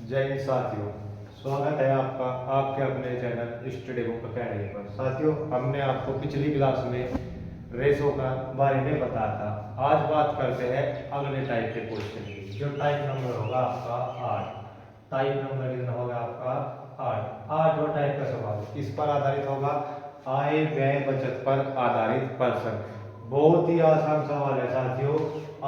जय हिंद साथियों, स्वागत है आपका आपके अपने चैनल स्टडी बुक अकेडमी पर। साथियों, हमने आपको पिछली क्लास में रेशो का बारे में बताया था। आज बात करते हैं अगले टाइप के क्वेश्चन की, जो टाइप नंबर होगा आपका 8। टाइप नंबर कितना होगा आपका 8। आठवां टाइप का सवाल किस पर आधारित होगा? आय व्यय बचत पर आधारित प्रश्न। बहुत ही आसान सवाल है साथियों।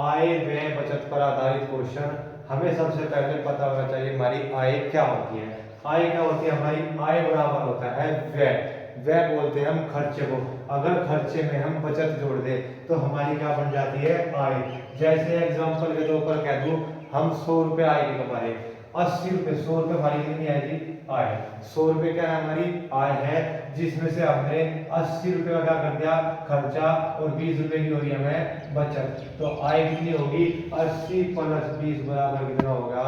आय व्यय बचत पर आधारित क्वेश्चन। हमें सबसे पहले पता होना चाहिए हमारी आय क्या होती है। आय क्या होती है? हमारी आय बराबर होता है व्यय। व्यय बोलते हैं हम खर्चे को। अगर खर्चे में हम बचत जोड़ दें तो हमारी क्या बन जाती है? आय। जैसे एग्जांपल के तौर पर कह दूं, हम 100 रुपए आय के कमा रहे, 80 रुपए, 100 रुपए हमारी कितनी आएगी? आय। 100 रुपए क्या है? हमारी आय है, जिसमें से हमने 80 रुपए का क्या कर दिया? खर्चा, और 20 रुपए की हो रही हमें बचत। तो आय कितनी होगी? 80 प्लस 20 बराबर कितना होगा?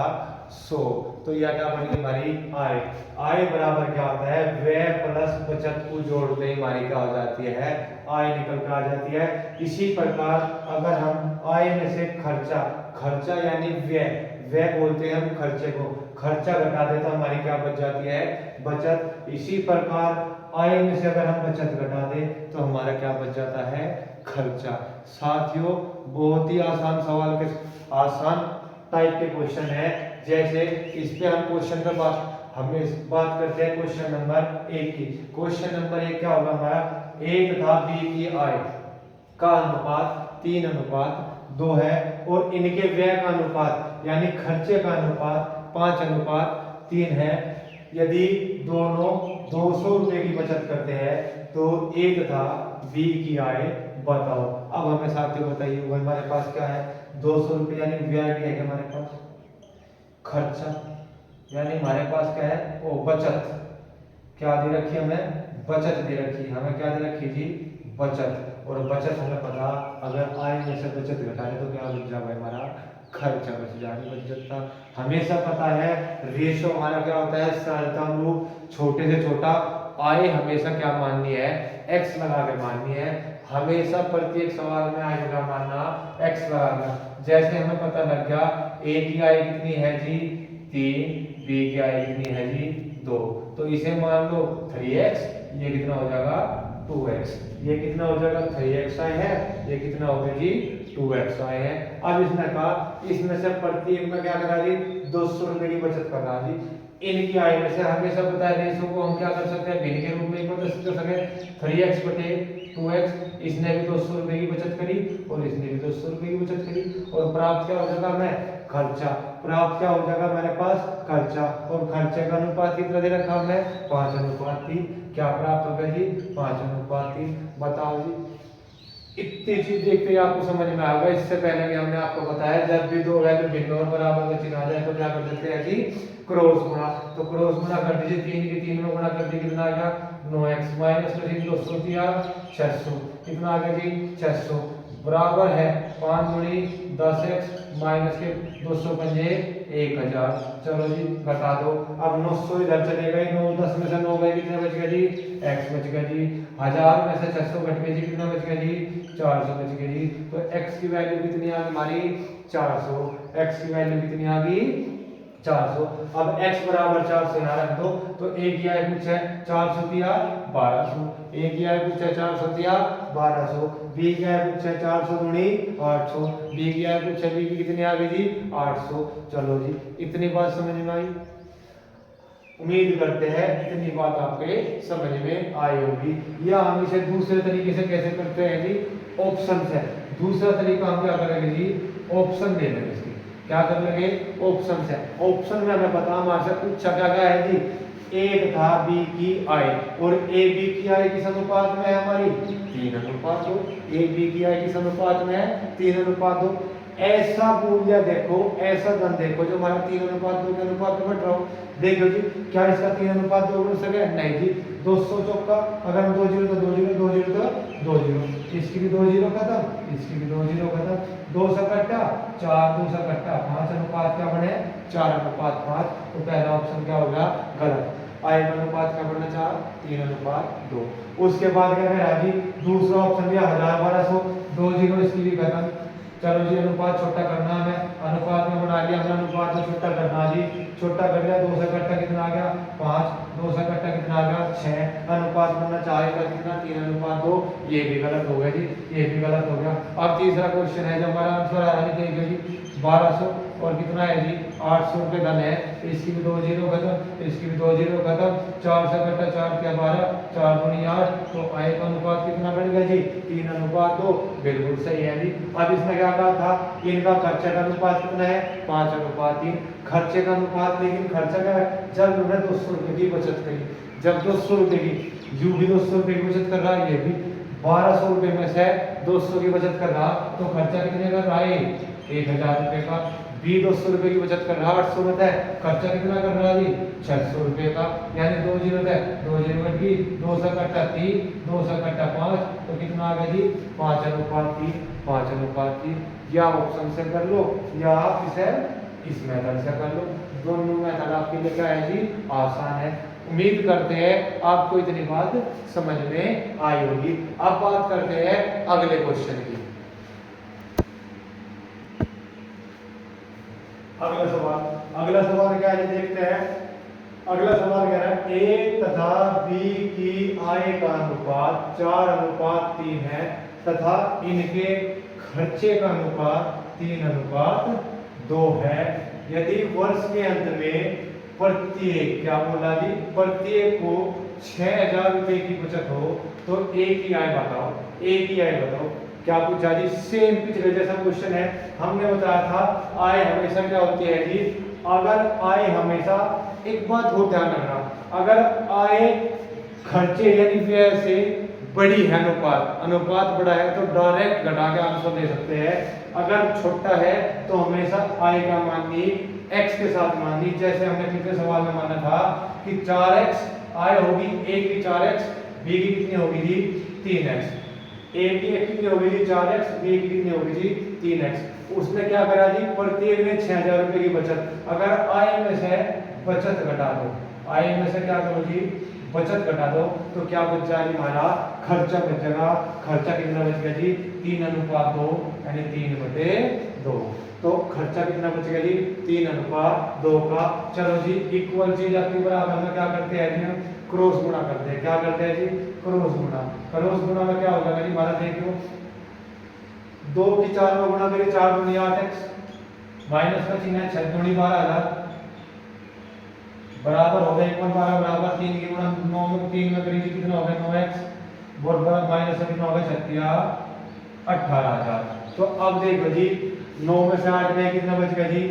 100। तो यह क्या बनी हमारी आय। आय बराबर क्या होता है? व्यय प्लस बचत को जोड़ते ही हमारी क्या हो जाती है? आय निकल कर आ जाती है। इसी प्रकार अगर हम आय में से खर्चा, खर्चा यानी व्यय, व्यय बोलते हैं हम खर्चे को, खर्चा घटा दे तो हमारी क्या बच जाती है? बचत। इसी प्रकार आय में से अगर हम बचत घटा दें तो हमारा क्या बच जाता है? खर्चा। साथियों, बहुत ही आसान सवाल के आसान टाइप के क्वेश्चन है। जैसे इस पे हम क्वेश्चन पे बात करते हैं क्वेश्चन नंबर 1 की। क्वेश्चन नंबर 1 क्या होगा हमारा? ए तथा बी की आय का अनुपात 3:2 है, और इनके व्यय का अनुपात यानी खर्चे का अनुपात 5:3 है। यदि दोनों 200 रुपए की बचत करते हैं तो ए तथा बी की आय बताओ। अब हमें साथियों बताइए, हमारे पास क्या है? 200 रुपए यानी व्यय भी है हमारे पास, खर्चा यानी हमारे पास क्या है? ओ बचत। क्या दे रखी है हमें? बचत दे रखी है। हमें क्या दे रखी जी? बचत। और बचत हमें पता, अगर आय में से बचत घटाए तो क्या बच जाएगा हमारा? खर्चा बच जाएगा। बचत का हमेशा पता है रेशो हमारा क्या होता है? सरलतम रूप, छोटे से छोटा। आय हमेशा क्या माननी है? एक्स लगा के माननी है। हमेशा प्रत्येक सवाल में आय का मानना एक्स लगाना। जैसे हमें पता लग गया ए की आय कितनी है जी? 3, बी की आय कितनी है जी? 2। तो इसे मान लो 3x, ये कितना हो जाएगा? 2x। ये कितना हो जाएगा? 3x आय है, ये कितना हो गया जी? 2x आय है। अब इसने कहा इसमें से प्रत्येक में क्या करा जी? 200 रुपए की बचत करना जी। इनकी आय में से हमेशा पता है रेशो को हम क्या कर सकते हैं? भिन्न के रूप में प्रदर्शित कर सकते हैं। 3x बटे 2x। इसने भी 200 रुपए की बचत करी और इसने भी 200 रुपए की बचत करी, और प्राप्त क्या हो जाएगा हमें? खर्चा। प्राप्त क्या हो जाएगा मेरे पास? खर्चा। और खर्चे का अनुपात कितना दे रखा हमने? 5:3। क्या प्राप्त हो गया जी? 5:3। बताओ जी, इतनी चीज देखते ही आपको समझ में आ गया। इससे पहले भी हमने आपको बताया, जब भी दो वैल्यू भिन्न और बराबर का चिन्ह आ जाए तो क्या कर देते हैं जी? क्रॉस गुणा। तो क्रॉस गुणा कर दीजिए, 3 की 3 में गुणा कर दीजिए, कितना आ गया? 9x माइनस में 200 दिया 600, कितना आ गया जी? 600 बराबर है 5 गुणी 10x माइनस के 200 पंजे 1000। चलो जी घटा दो। अब 900 इधर चले गए, 9 10 में से 9 गए, कितने बच गए जी? x बच गया जी। 1000 में से 600 घट गए जी, कितना बच गया जी? 400 बच गई जी। तो x की वैल्यू कितनी आ गई हमारी? 400। x की वैल्यू कितनी आ गई? 400। अब x बराबर 400 यहाँ रख दो, तो a की आय कुछ है 400 दिया 1200, a की आय कुछ है 400 दिया 1200, b की आय कुछ है 400 गुणी 800, b की आय कुछ है, b की कितनी आ गई जी? 800। चलो जी, इतनी बात समझ में आई? उम्मीद करते हैं इतनी बात आपके समझ में आई होगी। या हम इसे दूसरे तरीके से कैसे करते हैं जी? ऑप्शन से। दूसरा तरीका हम क्या करेंगे जी? ऑप्शन दे देंगे इसकी। क्या कर लेंगे? ऑप्शन से। ऑप्शन में हमें पता हमारे से पूछा क्या क्या है जी? ए तथा बी की आय, और ए बी की आय किस अनुपात में है हमारी? 3:2। ए बी की आय किस अनुपात में है? 3:2। ऐसा मूल्य देखो, ऐसा धन देखो जो हमारा 3:2 के अनुपात में बढ़ रहा हो। देखो जी, क्या इसका 3:2 बन सके? नहीं जी। 200 चौका, अगर हम 2 जीरो तो 2 जीरो, 2 जीरो तो 2 जीरो, इसकी भी 2 जीरो खत्म, इसकी भी 2 जीरो खत्म। 2 से कट्टा 4, 2 से कट्टा 5, अनुपात क्या बने? 4:5। तो पहला ऑप्शन क्या होगा? गलत। आय का अनुपात क्या बढ़ना? 4, 3:2। उसके बाद क्या करा जी? दूसरा ऑप्शन दिया 1000 1200, 2 जीरो, इसकी भी खत्म, चलो जी अनुपात छोटा करना है, अनुपात में बना लिया हमने, अनुपात में छोटा करना जी, छोटा कर लिया, 2 से कट्टा कितना आ गया 5, 2 से कट्टा कितना आ गया 6, अनुपात बनना चाहेगा कितना 3:2, ये भी गलत हो गया जी, ये भी गलत हो गया। अब तीसरा क्वेश्चन है जो हमारा आंसर आ रहा है जी 1200 और कितना है जी 800 रुपये धन है, इसकी भी 2 जीरो खत्म, इसकी भी 2 जीरो खत्म, 4 से कट्टा 4 क्या 12, 4 दूनी 8, तो आय का अनुपात कितना बन गया जी 3:2, बिल्कुल सही है जी। अब इसमें क्या कहा था, इनका खर्चे का अनुपात कितना है 5:3, खर्चे का अनुपात, लेकिन खर्चा का जब उन्होंने 200 रुपये की बचत करी, जब 200 रुपये की, यू भी 200 रुपये की बचत कर रहा है, ये भी 1200 रुपये में से 200 की बचत कर रहा, तो खर्चा कितने कर रहा है 1000 रुपये का, बी 200 रुपये की बचत कर रहा 800 में है, खर्चा कितना कर रहा है जी 600 रुपये का, यानी 2 जीरो है, 2 जीरो कट गई, 2 से कट्टा 3, 2 से कट्टा 5, तो कितना आ गया जी 5:3, 5:3, या ऑप्शन से कर लो या आप इसे इस मेथड से कर लो, दोनों मेथड आपके लिए क्या है जी आसान है। उम्मीद करते हैं आपको इतनी बात समझ में आई होगी। अब बात करते हैं अगले क्वेश्चन की। अगला सवाल क्या है देखते हैं। अगला सवाल कह रहा है ए तथा बी की आय का अनुपात 4:3 है तथा इनके खर्चे का अनुपात 3:2 है। यदि वर्ष के अंत में प्रत्येक क्या बोला जी प्रत्येक को 6000 रुपए की बचत हो तो ए की आय बताओ, ए की आय बताओ। क्या पूछा जी, सेम पिछले जैसा क्वेश्चन है। हमने बताया था आय हमेशा क्या होती है जी, अगर आय हमेशा, एक बात हो ध्यान रखना, अगर आय खर्चे यानी व्यय से बड़ी है, अनुपात बड़ा है तो डायरेक्ट घटा के आंसर दे सकते हैं। अगर छोटा है तो हमेशा आय का माननी x के साथ माननी, जैसे हमने पिछले सवाल में माना था कि 4x आय होगी, a की 4x, b की कितनी होगी जी 3x, a की कितनी होगी जी 4x, b की कितनी होगी जी 3x। उसने क्या करा जी प्रत्येक में 6000 रुपए की बचत। अगर आय में से बचत घटा दो, आय में से क्या करो जी बचत घटा दो, तो क्या बच जाएगा हमारा खर्चा बचेगा। खर्चा कितना बच गया जी 3:2 यानी 3/2। तो खर्चा कितना बचेगा जी 3:2 का। चलो जी इक्वल चीज आपके बराबर में क्या करते हैं जी हम क्रॉस गुणा करते हैं। क्या करते हैं जी क्रॉस गुणा। क्रॉस गुणा में क्या हो जाएगा जी हमारा देखो 2 की 4 में गुणा करिए 4 दूनी 8x, माइनस का चिन्ह है 6 दूनी 12000 बराबर हो गया 1 12 बराबर 3 की गुणा 9 में 3 में करिए कितना हो गया 9x बराबर माइनस का कितना हो गया 36 18000। तो अब देखो जी 9 में से 8 गए कितना बच गया जी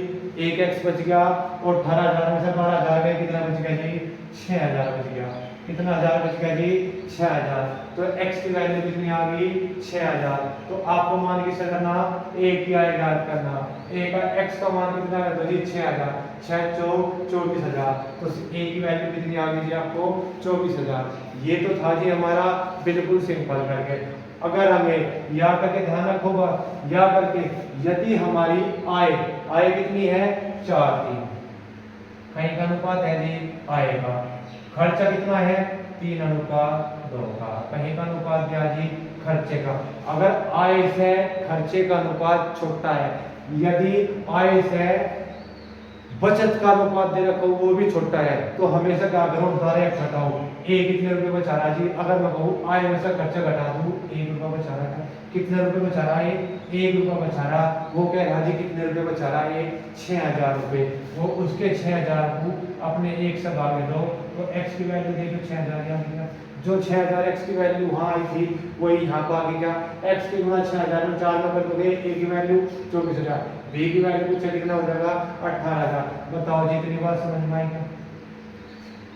1x बच गया, और 18000 में से 12000 गए कितना बच गया जी 6000 बच गया। कितना हजार बच गया जी 6000। तो x की वैल्यू कितनी आ गई 6000। तो आपको मान किससे करना a की आय ज्ञात करना। a का x का मान कितना है तो जी 6000, 6 चौक 24000। तो a की वैल्यू कितनी आ गई जी आपको 24000। ये तो था जी हमारा बिल्कुल सिंपल करके। अगर हमें या करके ध्यान रखोगा या करके यदि हमारी आय कितनी है 4:3, कहीं का अनुपात है जी आय का, खर्चा कितना है 3:2 का, कहीं का अनुपात दिया जी खर्चे का। अगर आय से खर्चे का अनुपात छोटा है, यदि आय से बचत का अनुपात दे रखो वो भी छोटा है, तो हमेशा क्या करो डायरेक्ट घटाओ। ए कितने रुपए बचा रहा जी, अगर मैं कहूँ आय में से खर्चा घटा दूं 1 रुपया बचा रहा है, कितने रुपए बचा रहा है 1 रुपया बचा रहा। वो कह रहा जी कितने रुपए बचा रहा है 6000 रुपए। वो उसके 6000 को अपने 1 से भाग दो तो x की वैल्यू देखो 6000 आ गया। जो 6000 x की वैल्यू वहां आई थी वही यहाँ पर आ गई। क्या x की गुणा 6000 में 4 में कर दोगे a की वैल्यू 24000, b की वैल्यू पूछा कितना हो जाएगा 18000। बताओ जी इतनी बात समझ में आई क्या?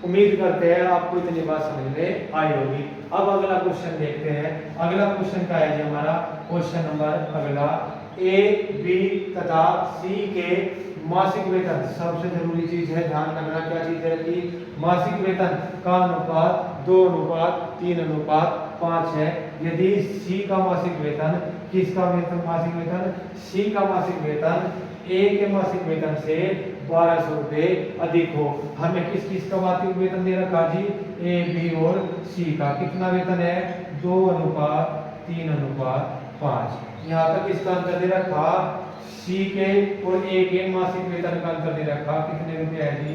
उम्मीद करते हैं आपको इतनी बात समझ में आई होगी। अब अगला क्वेश्चन देखते हैं। अगला क्वेश्चन क्या है जी हमारा क्वेश्चन नंबर अगला ए बी तथा सी के मासिक वेतन, सबसे जरूरी चीज है ध्यान रखना क्या चीज है कि मासिक वेतन का अनुपात 2:3:5 है। यदि सी का मासिक वेतन, किसका वेतन मासिक वेतन सी का मासिक वेतन ए के मासिक वेतन से 1200 रुपए अधिक हो। हमें किस किस का मासिक वेतन दे रखा जी ए बी और सी का। कितना वेतन है 2:3:5 5। यहाँ तक इसका अंतर दे रखा सी के और ए के मासिक वेतन का अंतर दे रखा कितने रुपए है जी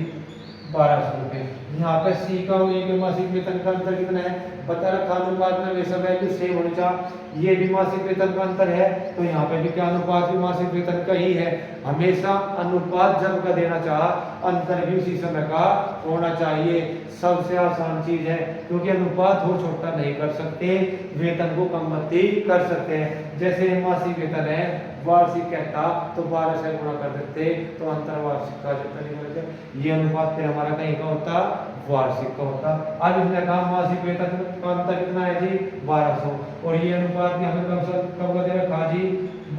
1200 रुपए। यहाँ पे सी का और ए के मासिक वेतन का अंतर कितना है बता रखा अनुपात में वैसा वैल्यू सेम होनी चाहिए। ये भी मासिक वेतन का अंतर है तो यहाँ पे भी क्या अनुपात भी मासिक वेतन का ही है। हमेशा अनुपात जब का देना चाह अंतर भी उसी समय का होना चाहिए। सबसे आसान चीज है क्योंकि अनुपात हो छोटा नहीं कर सकते वेतन को कम मती कर सकते हैं। जैसे मासिक वेतन है वार्षिक कहता तो 12 से गुणा कर देते तो अंतर वार्षिक का जितना निकलते ये अनुपात फिर हमारा कहीं का होता वार्षिक का होता। अब इसने कहा मासिक वेतन का अंतर कितना है जी 1200 और ये अनुपात भी हमें कब का दे रखा जी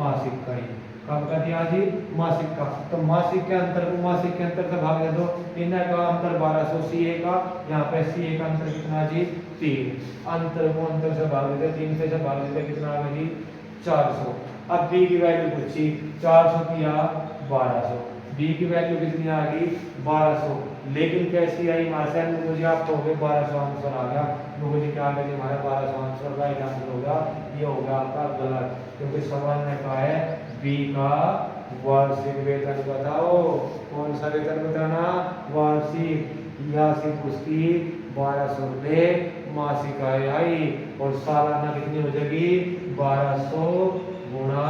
मासिक का ही कब का दिया जी मासिक का। तो मासिक के अंतर को मासिक के अंतर से भाग दे दो इनका का अंतर 1200 सीए का यहाँ पे सीए का अंतर कितना जी 3 अंतर को अंतर से भाग देते 3 से भाग देते कितना आ गया जी 400। अब बी की वैल्यू पूछी 400 किया 1200 बी की वैल्यू कितनी आ गई 1200 लेकिन कैसी आई मासा मुझे आप कहोगे 1200 आंसर आ गया मुझे क्या आ गया हमारा 1200 आंसर राइट आंसर होगा ये होगा आपका गलत क्योंकि सवाल ने कहा है बी का वार्षिक वेतन बताओ कौन सा वेतन बताना वार्षिक या सिर्फ उसकी 1200 रुपये मासिक आय आई और सालाना कितनी हो जाएगी 1200 गुणा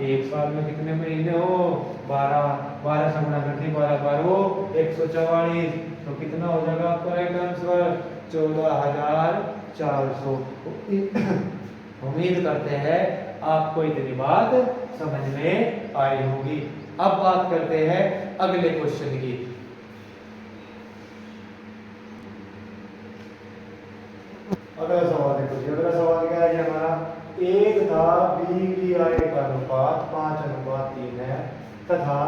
एक साल में कितने महीने हो 12 से गुणा करती 12 12 144 तो कितना हो जाएगा आपका राइट आंसर 14400। उम्मीद करते हैं आपको इतनी बात समझ में आई होगी। अब बात करते हैं अगले क्वेश्चन की। अगला सवाल देखो अगला सवाल क्या है हमारा एक था बी की आय का अनुपात 5:3 है तथा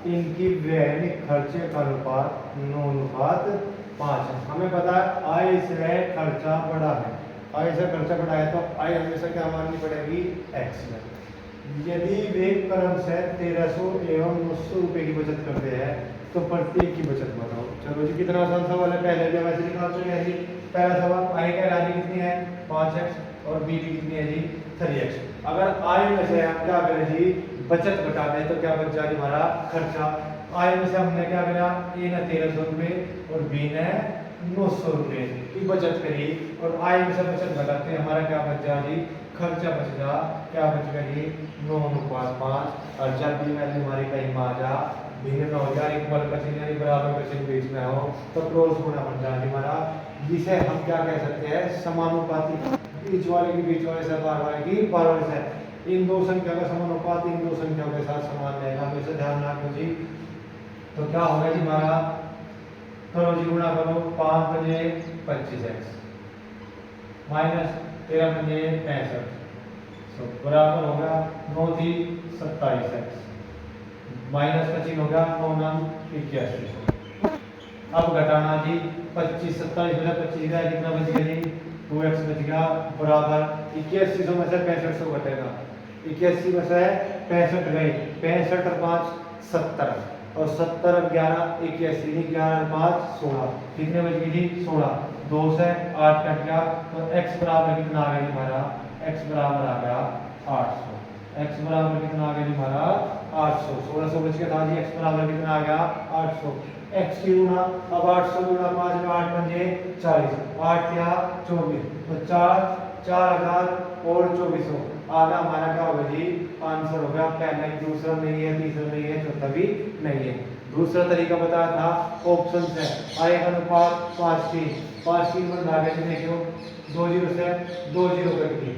इनकी दैनिक खर्चे का अनुपात 9:5 है। हमें पता है आय से खर्चा बड़ा है आय से खर्चा बड़ा है तो आय हमेशा क्या माननी पड़ेगी एक्स में। यदि वे क्रम से 1300 एवं 900 रुपए की बचत करते हैं तो प्रत्येक की बचत बताओ। चलो जी कितना आसान सवाल है पहले भी वैसे निकाल चुके हैं जी। पहला सवाल आय का राशि कितनी है 5x और बी की कितनी है जी 3x। अगर आय में से हम क्या करें जी बचत घटा दें तो क्या बच जाएगा हमारा खर्चा। आय में से हमने क्या करा ए ने 1300 रुपये और बी ने 900 रुपये की बचत करी और आय में से बचत घटाते हमारा क्या बच जाए जी खर्चा बच जा क्या बच गया जी 9:5 और जब भी वैल्यू हमारी कहीं आ जा भिन्न न हो जाए इक्वल का चिन्ह यानी बराबर का चिन्ह बीच में हो तो क्रॉस गुणा बन जाए हमारा जिसे हम क्या कह सकते हैं समानुपाती बीच वाले की बीच वाले से बाहर वाले की बाहर वाले से इन दो संख्या का समानुपात इन दो संख्याओं के साथ समान रहेगा हमेशा ध्यान रखो जी। तो क्या होगा जी हमारा करो जी गुणा करो 5 बजे 25x माइनस 13 बजे 65 तो बराबर होगा 9 थी 27x माइनस का चिन्ह होगा 9 9 81। अब घटाना जी 25 27 बजा 25 गया कितना बच गया जी 2x बच गया बराबर 81 में से 65 घटेगा 81 में से 65 गए 65 और 5 70 और 70 और 11 81 11 और 5 16 कितने बच गए जी 16 2 से 8 कट गया तो x बराबर कितना आ गया जी हमारा x बराबर आ गया 800 x बराबर कितना आ गया जी हमारा 800 1600 बच गया था जी x बराबर कितना आ गया 800 x की गुणा अब 800 गुणा 5 में 8 बजे 40 8 या 24 तो 4000 और 2400 आधा हमारा क्या होगा जी आंसर होगा पहला ही दूसरा नहीं है तीसरा नहीं है चौथा भी नहीं है। दूसरा तरीका बताया था ऑप्शन से आय का अनुपात 5:3 में आ गया देखियो 2 0 से 2 0 कट गई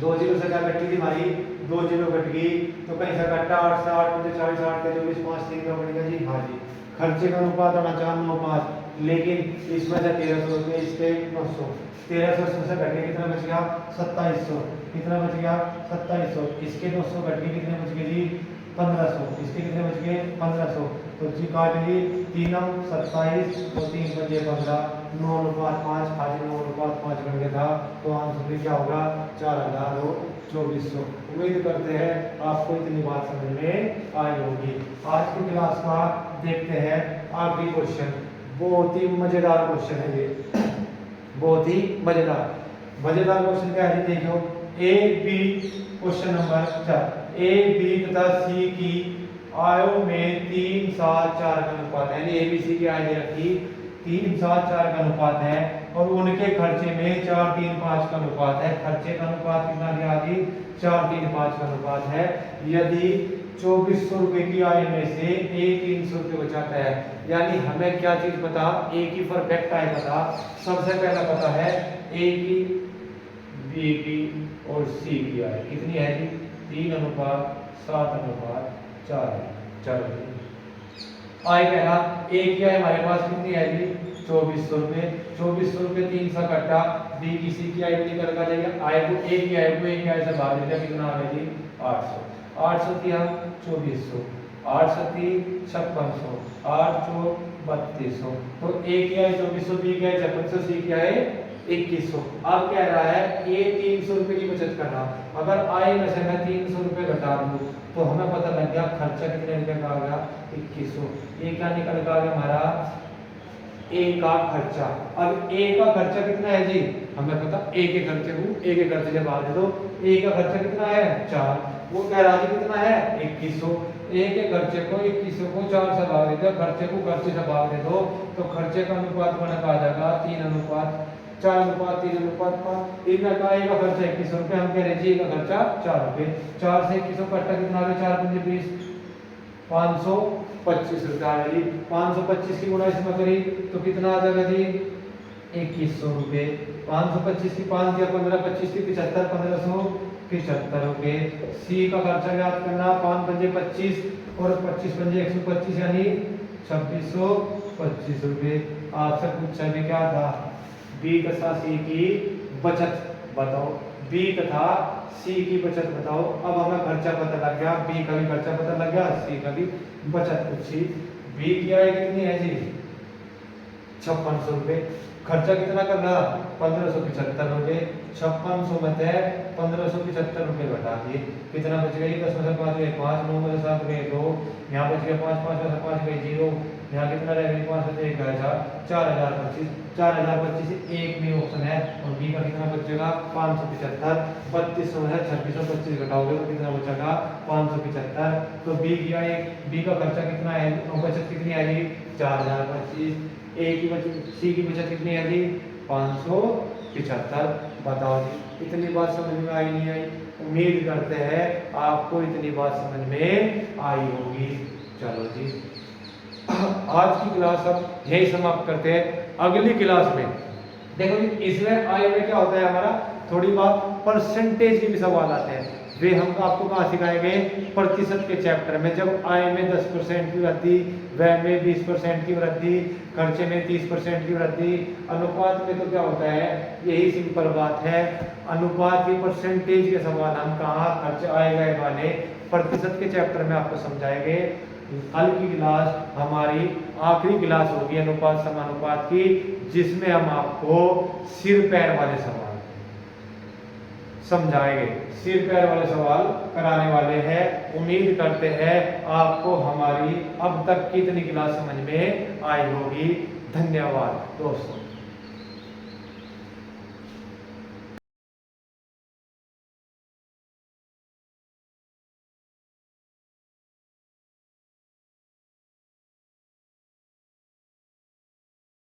2 0 से क्या कट गई हमारी 2 0 कट गई तो कहीं से कटा 8 से 8 मुझे 40 8 के 24 5 3 का बनेगा जी हाँ जी। खर्चे का अनुपात आना 4:9:5 लेकिन इसमें से 1300 रुपये इसके 900 1300 से घट के कितना बच गया 2700 कितना बच गया 2700 इसके 900 घट के कितने बच गए जी 1500 इसके कितने बच गए 1500 तो जी काट ली 3 27 और 3 बजे 15 9:5 आज 9:5 बन गया था तो आंसर क्या होगा 4024। उम्मीद करते हैं आपको इतनी बात समझ में आई होगी। आज की क्लास का देखते हैं आखिरी क्वेश्चन बहुत ही मजेदार क्वेश्चन है ये बहुत ही मजेदार क्वेश्चन क्या है देखो A B question number 4 A B तथा सी की आयों में 3, 7, 4 का अनुपात है, यानी ए बी सी की आय दे रखी 3, 7, 4 का अनुपात है और उनके खर्चे में 4, 3, 5 का अनुपात है। खर्चे का अनुपात कितना दिया जी? 4, 3, 5 का अनुपात है। यदि 2400 रुपए की आय में से ए 300 रुपये बचाता है, यानी हमें क्या चीज पता? ए की परफेक्ट आय पता। सबसे पहला पता है ए की, बी की और सी की आय कितनी है जी? 3:7:4 है। चलो आय पहला ए की आय हमारे पास कितनी है जी? 2400 रुपये। 2400 रुपये 3 से कटा, बी की सी की आय भी निकल कर जाएगी। आय को ए की आय को ए की आय से भाग देते हैं, कितना आ गया जी? 800। 800 दिया 2400, 8 7 5600, 8 4 3200। तो ए की आय 2400, बी की आय 5600, सी की आय 2100। अब कह रहा है ये 300 रुपए की बचत कर रहा। अगर आय में से मैं 300 रुपए घटा दूं तो हमें पता लग गया खर्चा कितने रुपए का आ गया? 2100। ये क्या निकल कर आ गया हमारा? ए का खर्चा। अब ए का खर्चा कितना है जी? हमें पता ए के खर्चे को ए के खर्चे से भाग दे दो। ए का खर्चा कितना है? 4। वो कह रहा है कितना है? 2100। ए के खर्चे को 2100 को 4 से भाग दे दो, खर्चे को खर्चे से भाग दे दो तो खर्चे का अनुपात बना आ जाएगा 3:4:3:5। इनका ए का खर्चा 2100 रुपये, हम कह रहे जी ए का खर्चा 4 रुपये। 4 से 2100 कट्टा कितना आ गया? 4 पंजे 20, 525 रुपये आ गया जी। 525 की गुणा इसमें करी तो कितना आ जाएगा जी? 2100 रुपये। 525 की 5 दिया 15, 25 की 75, 1575 रुपये। सी का खर्चा याद करना, 5 पंजे 25 और 25 पंजे 125 यानी 2625 रुपये। आपसे पूछा भी क्या था? बी तथा सी की बचत बताओ। बी तथा सी की बचत बताओ। अब हमें खर्चा पता लग गया, बी का भी खर्चा पता लग गया, सी का भी बचत पूछी। बी की आय कितनी है जी? 5600 रुपये। खर्चा कितना करना? 1575 रुपये। 5600 में से 1575 रुपये घटा दिए, कितना बच गई? 10 में से 5 गए 5, 9 में से 7 गए 2, यहाँ बच गया 5, 5 में से 5 गए 0, यहाँ कितना रह गया? 5 में से 1 गया 4, 4025। 4025 एक में ऑप्शन है और बी का कितना बचेगा? 575। 3200 में से 2625 घटाओगे तो कितना बचेगा? 575। तो बी की आय, बी का खर्चा कितना है और बचत कितनी आएगी? 4025। ए की बचत, सी की बचत कितनी है जी? 575। बताओ जी इतनी बात समझ में आई नहीं आई? उम्मीद करते हैं आपको इतनी बात समझ में आई होगी। चलो जी आज की क्लास अब यही समाप्त करते हैं। अगली क्लास में देखो जी इसमें आय में क्या होता है हमारा, थोड़ी बात परसेंटेज के भी सवाल आते हैं। वे हम आपको कहाँ सिखाएंगे? प्रतिशत के चैप्टर में। जब आय में 10% की वृद्धि, व्यय में 20% की वृद्धि, खर्चे में 30% की वृद्धि, अनुपात में तो क्या होता है? यही सिंपल बात है। अनुपात की परसेंटेज के सवाल हम कहाँ खर्च आय व्यय वाले प्रतिशत के चैप्टर में आपको समझाएंगे। कल की क्लास हमारी आखिरी क्लास होगी अनुपात समानुपात की, जिसमें हम आपको सिर पैर वाले सवाल समझाएंगे। सिर पैर वाले सवाल कराने वाले हैं। उम्मीद करते हैं आपको हमारी अब तक की इतनी क्लास समझ में आई होगी। धन्यवाद दोस्तों।